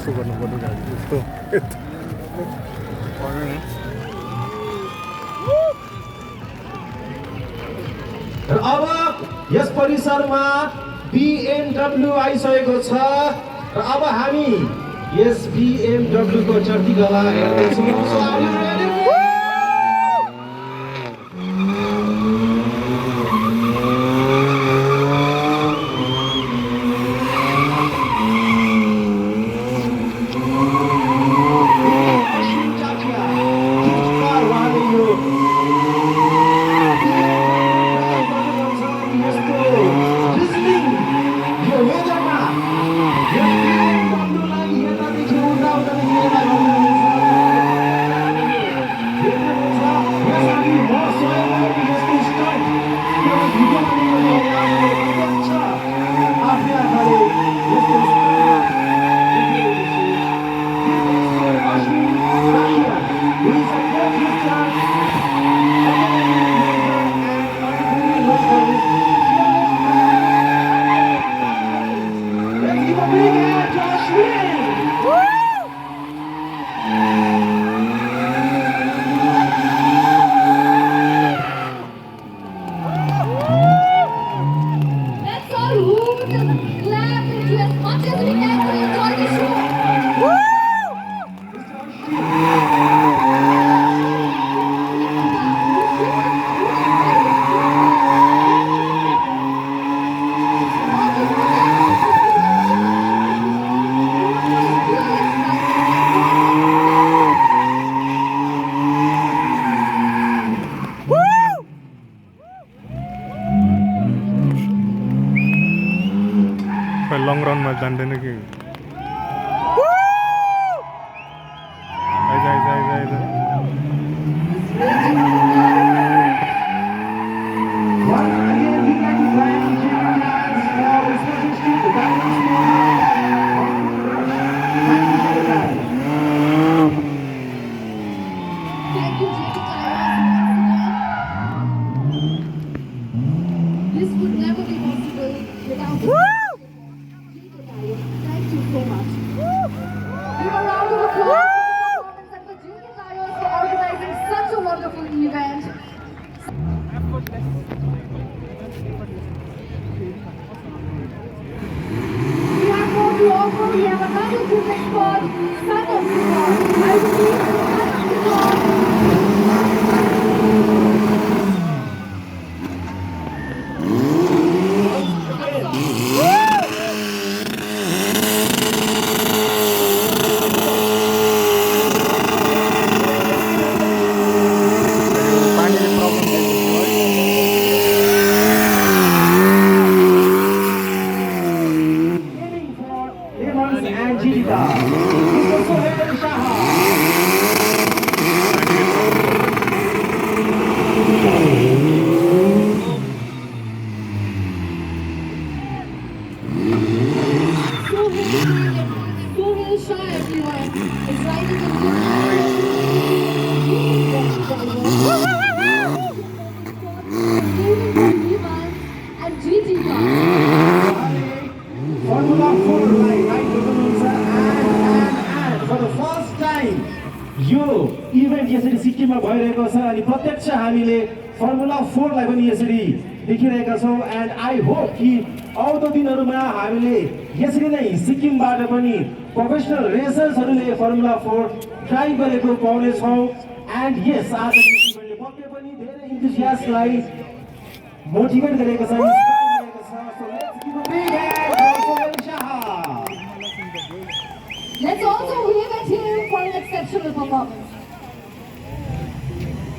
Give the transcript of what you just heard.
यस्तो गर्नुपर्ने गाडी यस्तो र अब यस परिसरमा BMW आइसकेको छ र अब हामी यस BMW को चढ्ती कला हेर्दैछौँ। लङ रनमा जान्दैन कि eyes eyes eyes eyes This would never be possible without Thank you so much. Give a round of applause for the performance and for JK Tyres for organizing such a wonderful event. We have more to offer. We have another group expert, Son of Kumar. I repeat, Son of and Jita. Mr. Sohail Shah. Sohail Shah, everyone, is riding in and GT Formula 4 right and for the first time yo event यसरी सिक्किममा भइरहेको छ अनि प्रत्यक्ष हामीले formula 4 लाई पनि यसरी देखिरहेका छौं एन्ड आई होप कि आउँदो दिनहरुमा हामीले यसरी नै सिक्किमबाट पनि प्रोफेसनल रेसर्सहरुले फर्मुला 4 ड्राइभ गरेको पाउने छौं एन्ड यस आज इभेन्टले पक्कै पनि धेरै इन्थुजियास्टलाई मोटिभेट गरेको छ इन्स्पायर गरेको छ so let's give a big hand for Sohail Shah. Let's also wave at him for an exceptional performance.